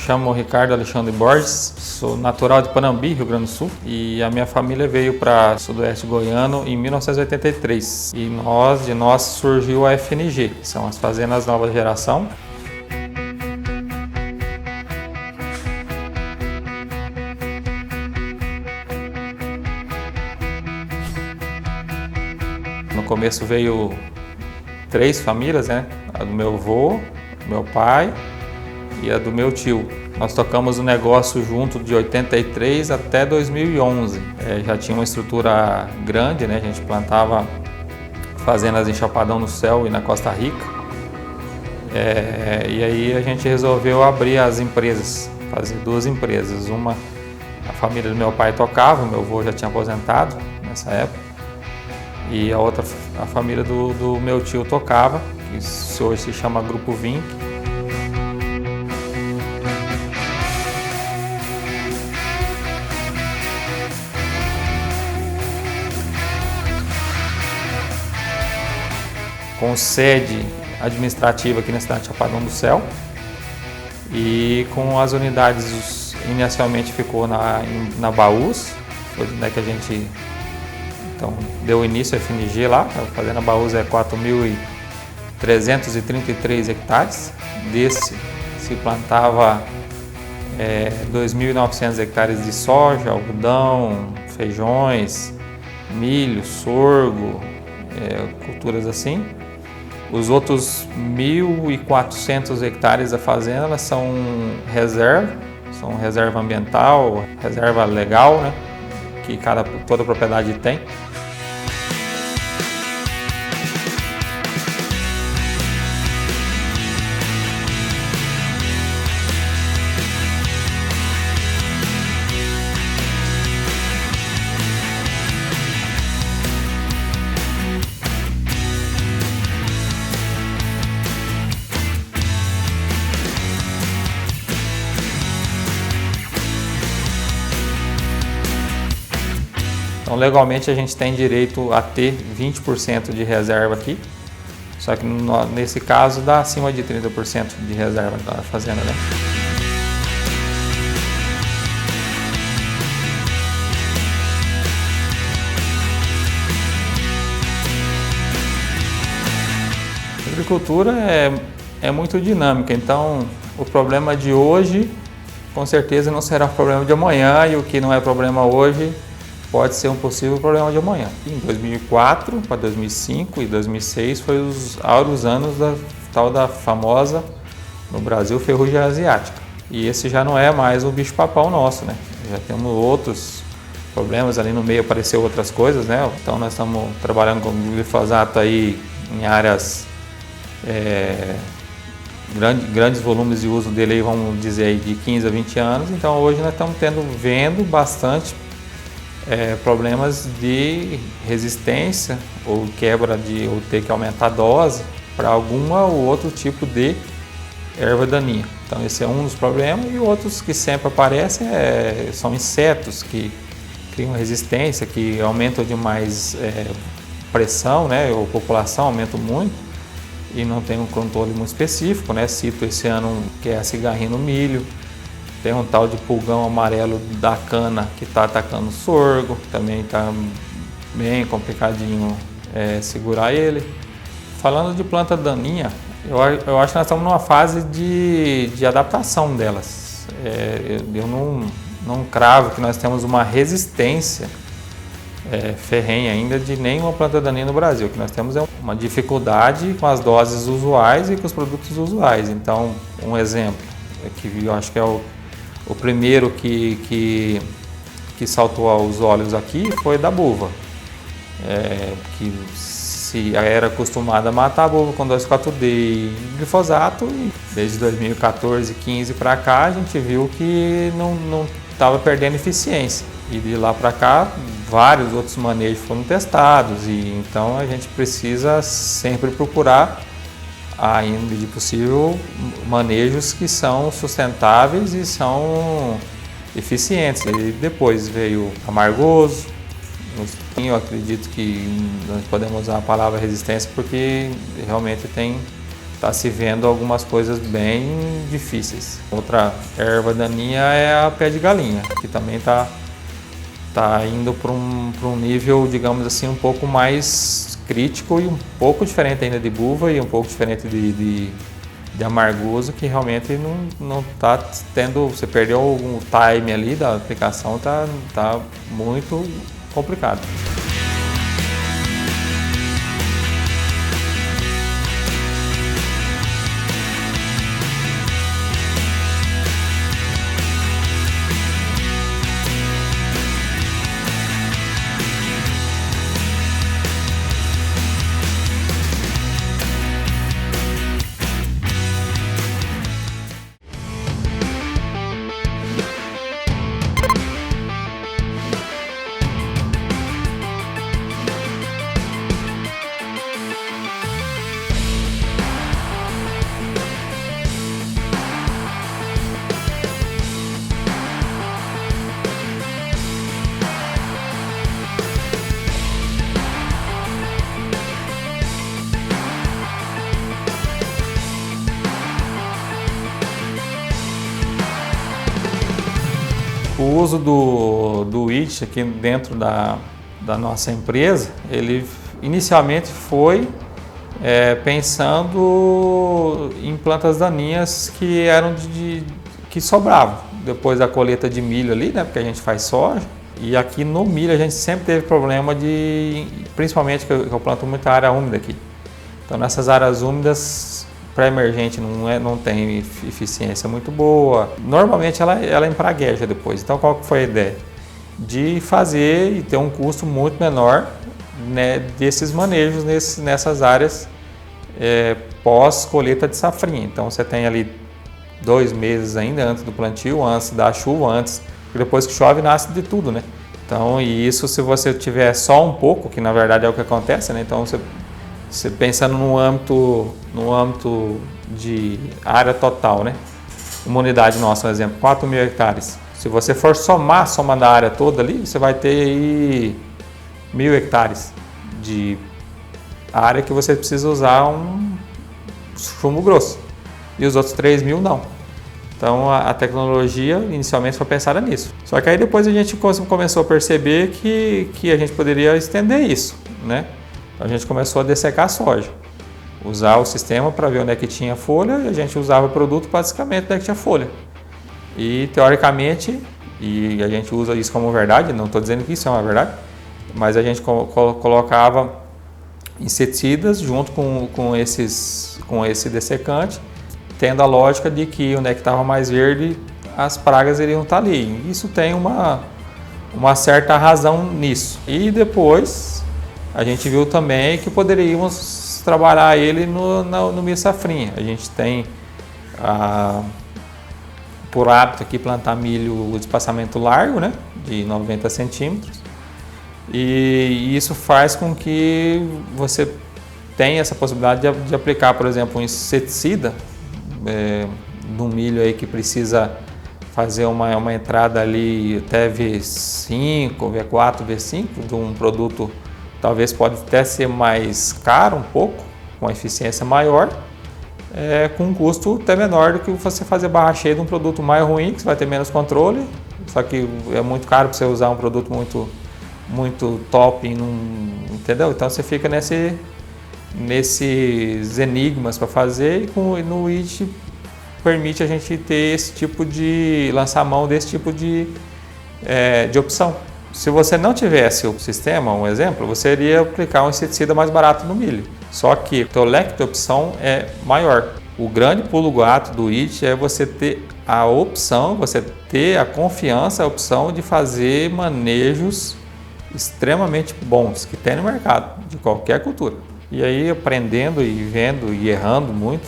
chamo Ricardo Alexandre Borges, sou natural de Panambi, Rio Grande do Sul, e a minha família veio para Sudoeste Goiano em 1983. E de nós surgiu a FNG, que são as Fazendas Nova Geração. No começo veio 3 famílias, né? A do meu avô, meu pai e a do meu tio. Nós tocamos o negócio junto de 83 até 2011. Já tinha uma estrutura grande, né? A gente plantava fazendas em Chapadão do Céu e na Costa Rica. E aí a gente resolveu abrir as empresas, fazer 2 empresas. Uma, a família do meu pai tocava, meu avô já tinha aposentado nessa época. E a outra, a família do meu tio tocava, que hoje se chama Grupo Vinc. Com sede administrativa aqui na cidade de Chapadão do Céu e com as unidades, inicialmente ficou na Baús, foi onde que a gente então deu início à FNG lá. A Fazenda Baús é 4.333 hectares, desse se plantava 2.900 hectares de soja, algodão, feijões, milho, sorgo, culturas assim. Os outros 1.400 hectares da fazenda elas são reserva ambiental, reserva legal, né, que toda propriedade tem. Então, legalmente a gente tem direito a ter 20% de reserva aqui, só que nesse caso dá acima de 30% de reserva da fazenda, né? A agricultura é muito dinâmica, então o problema de hoje com certeza não será o problema de amanhã, e o que não é problema hoje pode ser um possível problema de amanhã. Em 2004 para 2005 e 2006 foi os áureos anos da famosa, no Brasil, ferrugem asiática. E esse já não é mais o bicho-papão nosso, né? Já temos outros problemas, ali no meio apareceu outras coisas, né? Então nós estamos trabalhando com glifosato aí em áreas, grandes volumes de uso dele, aí, vamos dizer, aí, de 15 a 20 anos. Então hoje nós estamos vendo bastante problemas de resistência ou quebra ou ter que aumentar a dose para alguma ou outro tipo de erva daninha. Então esse é um dos problemas, e outros que sempre aparecem são insetos que criam resistência, que aumentam demais pressão, né, ou população aumenta muito e não tem um controle muito específico, né? Cito esse ano que é a cigarrinha no milho. Tem um tal de pulgão amarelo da cana que está atacando o sorgo, também está bem complicadinho segurar ele. Falando de planta daninha, eu acho que nós estamos numa fase de adaptação delas. Eu não cravo que nós temos uma resistência ferrenha ainda de nenhuma planta daninha no Brasil. O que nós temos é uma dificuldade com as doses usuais e com os produtos usuais. Então, um exemplo, que eu acho que é o primeiro que saltou aos olhos aqui foi da buva, que se era acostumada a matar a buva com 2,4-D e glifosato, e desde 2014, 15 para cá a gente viu que não estava perdendo eficiência, e de lá para cá vários outros manejos foram testados, e então a gente precisa sempre procurar, ainda de possível, manejos que são sustentáveis e são eficientes. E depois veio amargoso. Eu acredito que nós podemos usar a palavra resistência porque realmente tem está se vendo algumas coisas bem difíceis. Outra erva daninha é a pé de galinha, que também está indo para um nível, digamos assim, um pouco mais crítico e um pouco diferente ainda de buva e um pouco diferente de amargoso, que realmente não está tendo, você perdeu o time ali da aplicação, tá muito complicado. O uso do wheat aqui dentro da nossa empresa, ele inicialmente foi pensando em plantas daninhas que eram que sobravam depois da colheita de milho ali, né? Porque a gente faz soja. E aqui no milho a gente sempre teve problema principalmente que eu planto muita área úmida aqui. Então nessas áreas úmidas pré-emergente não tem eficiência muito boa. Normalmente ela empragueja depois. Então qual que foi a ideia? De fazer e ter um custo muito menor, né, desses manejos nessas áreas pós-colheita de safrinha. Então você tem ali 2 meses ainda antes do plantio, antes da chuva, porque depois que chove nasce de tudo, né? Então, e isso se você tiver só um pouco, que na verdade é o que acontece, né? Então você pensando no âmbito de área total, né? Uma unidade nossa, por exemplo, 4.000 hectares. Se você for somar a soma da área toda ali, você vai ter aí 1.000 hectares de área que você precisa usar um chumbo grosso. E os outros 3.000 não. Então a tecnologia inicialmente foi pensada nisso. Só que aí depois a gente começou a perceber que a gente poderia estender isso, né? A gente começou a dessecar a soja, usar o sistema para ver onde é que tinha folha e a gente usava o produto basicamente onde é que tinha folha. E teoricamente, e a gente usa isso como verdade, não estou dizendo que isso é uma verdade, mas a gente colocava inseticidas junto com esse dessecante, tendo a lógica de que onde é que estava mais verde, as pragas iriam estar ali. Isso tem uma certa razão nisso. E depois a gente viu também que poderíamos trabalhar ele no milho safrinha. A gente tem, por hábito aqui, plantar milho de espaçamento largo, né, de 90 centímetros. E isso faz com que você tenha essa possibilidade de aplicar, por exemplo, um inseticida no milho aí que precisa fazer uma entrada ali até V5, V4, V5 de um produto. Talvez pode até ser mais caro um pouco, com eficiência maior, com um custo até menor do que você fazer barra cheia de um produto mais ruim, que você vai ter menos controle, só que é muito caro para você usar um produto muito top, entendeu? Então você fica nesses enigmas para fazer e no wheat permite a gente ter esse tipo lançar mão desse tipo de opção. Se você não tivesse o sistema, um exemplo, você iria aplicar um inseticida mais barato no milho. Só que o teu leque de opção é maior. O grande pulo do gato do wheat é você ter a opção, você ter a confiança, a opção de fazer manejos extremamente bons que tem no mercado, de qualquer cultura. E aí aprendendo e vendo e errando muito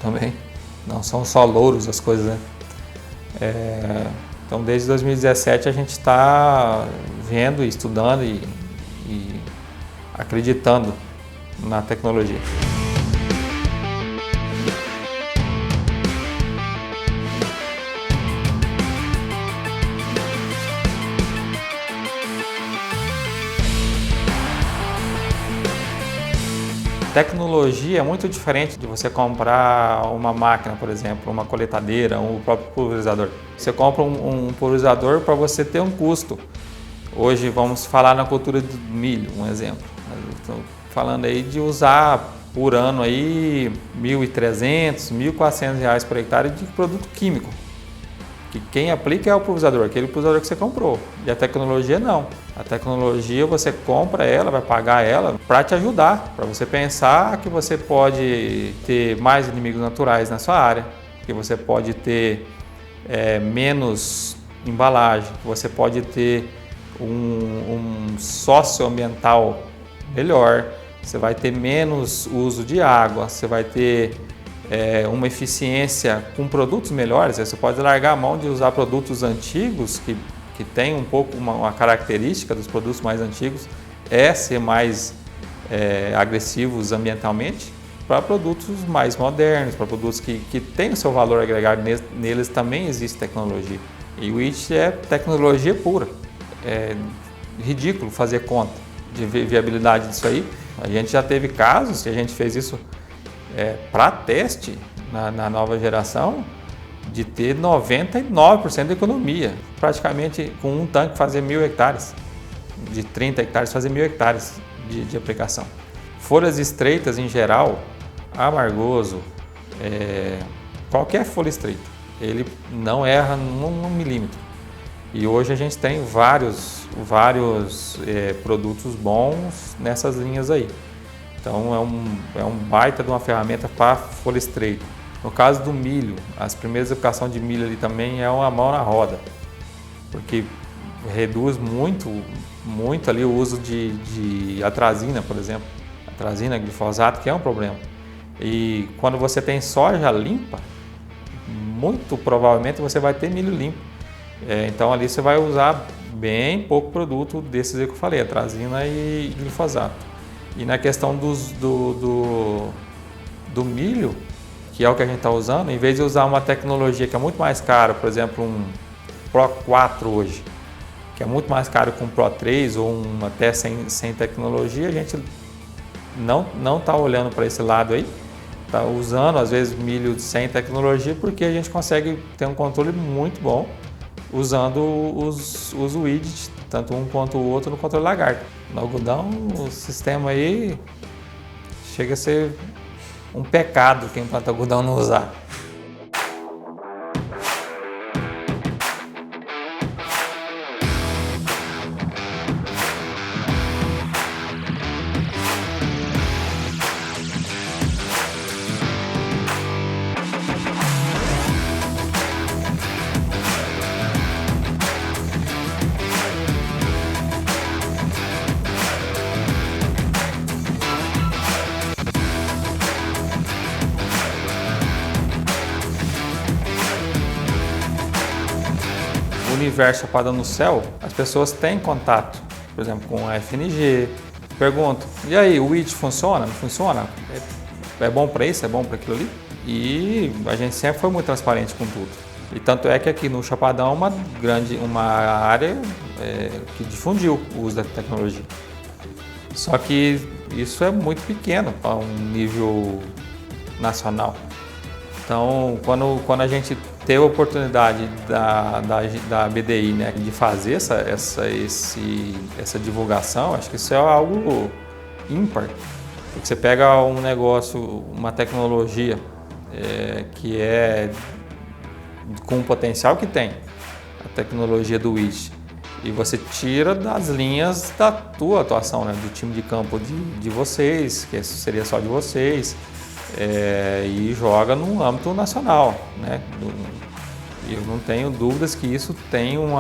também. Não são só louros as coisas, né? Então, desde 2017 a gente está vendo, estudando e acreditando na tecnologia. tecnologia é muito diferente de você comprar uma máquina, por exemplo, uma coletadeira, um próprio pulverizador. Você compra um pulverizador para você ter um custo. Hoje vamos falar na cultura do milho, um exemplo. Estou falando aí de usar por ano aí R$ 1.300, R$ 1.400 por hectare de produto químico. Que quem aplica é o pulverizador, aquele pulverizador que você comprou. E a tecnologia não. A tecnologia você compra ela, vai pagar ela para te ajudar, para você pensar que você pode ter mais inimigos naturais na sua área, que você pode ter menos embalagem, que você pode ter um socioambiental melhor, você vai ter menos uso de água, você vai ter uma eficiência com produtos melhores. Você pode largar a mão de usar produtos antigos que tem um pouco uma característica dos produtos mais antigos ser mais agressivos ambientalmente, para produtos mais modernos, para produtos que têm o seu valor agregado. Neles também existe tecnologia. E o IT é tecnologia pura. É ridículo fazer conta de viabilidade disso aí. A gente já teve casos que a gente fez isso para teste na nova geração, de ter 99% de economia, praticamente com um tanque fazer 1.000 hectares, de 30 hectares fazer 1.000 hectares de aplicação. Folhas estreitas em geral, amargoso, qualquer folha estreita, ele não erra num milímetro. E hoje a gente tem vários produtos bons nessas linhas aí. Então é um baita de uma ferramenta para folha estreita. No caso do milho, as primeiras aplicações de milho ali também é uma mão na roda, porque reduz muito ali o uso de atrazina, por exemplo, atrazina, glifosato, que é um problema. E quando você tem soja limpa, muito provavelmente você vai ter milho limpo. Então ali você vai usar bem pouco produto desses que eu falei, atrazina e glifosato. E na questão do milho, que é o que a gente está usando, em vez de usar uma tecnologia que é muito mais cara, por exemplo, um Pro 4 hoje, que é muito mais caro que um Pro 3 ou até sem tecnologia, a gente não está olhando para esse lado aí, está usando às vezes milho sem tecnologia, porque a gente consegue ter um controle muito bom usando os widgets, tanto um quanto o outro no controle lagarto. No algodão, o sistema aí chega a ser um pecado quem planta algodão não usar. O universo Chapada no Céu, as pessoas têm contato, por exemplo, com a FNG, perguntam, e aí, o widget funciona? Não funciona? É bom para isso? É bom para aquilo ali? E a gente sempre foi muito transparente com tudo. E tanto é que aqui no Chapadão uma área que difundiu o uso da tecnologia. Só que isso é muito pequeno para um nível nacional. Então, quando a gente teve a oportunidade da BDI, né, de fazer essa divulgação, acho que isso é algo ímpar. Porque você pega um negócio, uma tecnologia que é com o potencial que tem, a tecnologia do widget, e você tira das linhas da tua atuação, né, do time de campo de vocês, que seria só de vocês, e joga no âmbito nacional, né? Eu não tenho dúvidas que isso tem um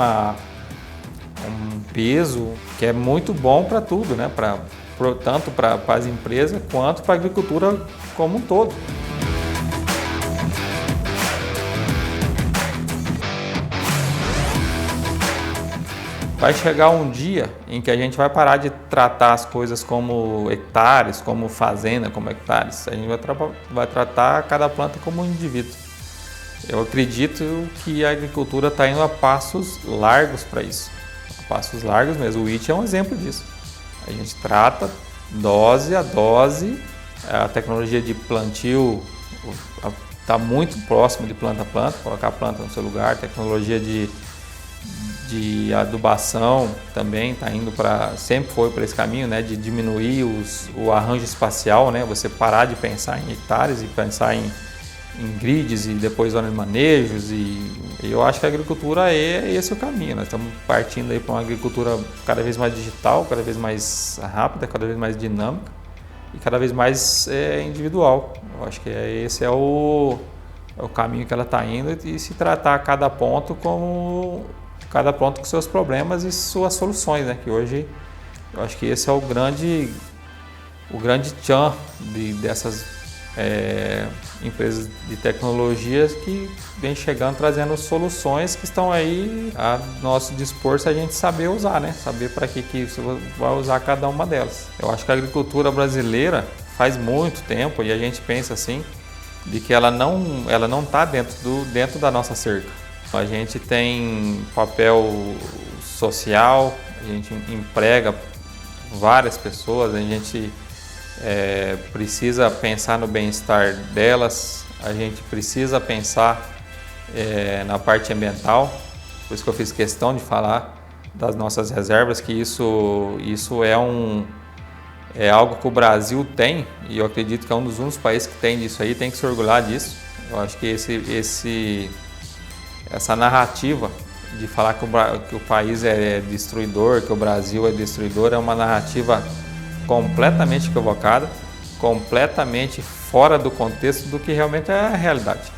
peso que é muito bom para tudo, né? Tanto para as empresas quanto para a agricultura como um todo. Vai chegar um dia em que a gente vai parar de tratar as coisas como hectares, como fazenda, como hectares. A gente vai tratar cada planta como um indivíduo. Eu acredito que a agricultura está indo a passos largos para isso. A passos largos mesmo. O IT é um exemplo disso. A gente trata dose a dose A tecnologia de plantio está muito próximo de planta a planta, colocar a planta no seu lugar. Tecnologia de adubação também está indo sempre foi para esse caminho, né, de diminuir o arranjo espacial, né, você parar de pensar em hectares e pensar em grids e depois zona de manejos, e eu acho que a agricultura é esse o caminho. Nós estamos partindo aí para uma agricultura cada vez mais digital, cada vez mais rápida, cada vez mais dinâmica e cada vez mais individual. Eu acho que esse é o caminho que ela está indo, e se tratar cada ponto com seus problemas e suas soluções, né? Que hoje eu acho que esse é o grande tchan dessas empresas de tecnologias que vem chegando trazendo soluções que estão aí a nosso dispor, se a gente saber usar, né? Saber para que você vai usar cada uma delas. Eu acho que a agricultura brasileira faz muito tempo, e a gente pensa assim, de que ela não está dentro da nossa cerca. A gente tem papel social, a gente emprega várias pessoas, a gente precisa pensar no bem-estar delas, a gente precisa pensar na parte ambiental, por isso que eu fiz questão de falar das nossas reservas, que isso é algo que o Brasil tem, e eu acredito que é um dos únicos países que tem disso aí, tem que se orgulhar disso. Eu acho que essa narrativa de falar que o país é destruidor, que o Brasil é destruidor, é uma narrativa completamente equivocada, completamente fora do contexto do que realmente é a realidade.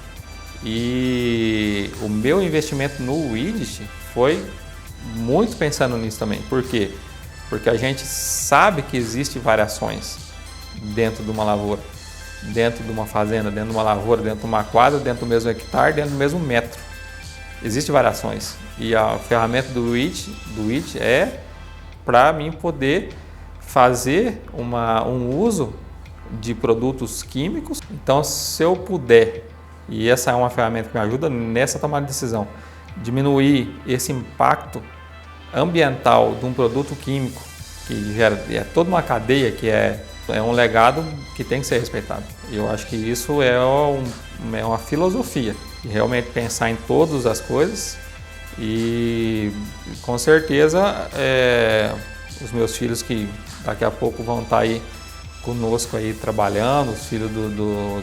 E o meu investimento no Widget foi muito pensando nisso também. Por quê? Porque a gente sabe que existem variações dentro de uma lavoura, dentro de uma fazenda, dentro de uma lavoura, dentro de uma quadra, dentro do mesmo hectare, dentro do mesmo metro. Existem variações. E a ferramenta do Widget é para mim poder fazer um uso de produtos químicos. Então, se eu puder, e essa é uma ferramenta que me ajuda nessa tomada de decisão, diminuir esse impacto ambiental de um produto químico, que gera toda uma cadeia, que é um legado que tem que ser respeitado. E eu acho que isso é uma filosofia, de realmente pensar em todas as coisas, e com certeza os meus filhos, que daqui a pouco vão estar aí conosco aí trabalhando, os filhos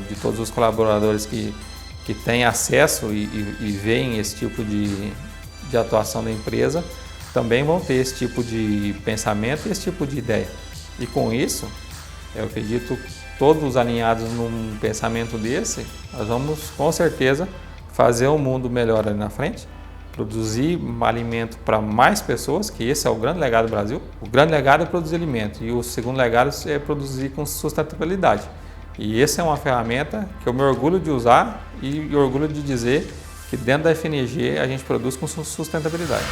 de todos os colaboradores que têm acesso e veem esse tipo de atuação da empresa, também vão ter esse tipo de pensamento e esse tipo de ideia. E com isso, eu acredito, todos alinhados num pensamento desse, nós vamos com certeza fazer um mundo melhor ali na frente, produzir alimento para mais pessoas, que esse é o grande legado do Brasil. O grande legado é produzir alimento, e o segundo legado é produzir com sustentabilidade. E essa é uma ferramenta que eu me orgulho de usar e orgulho de dizer que dentro da FNG a gente produz com sustentabilidade.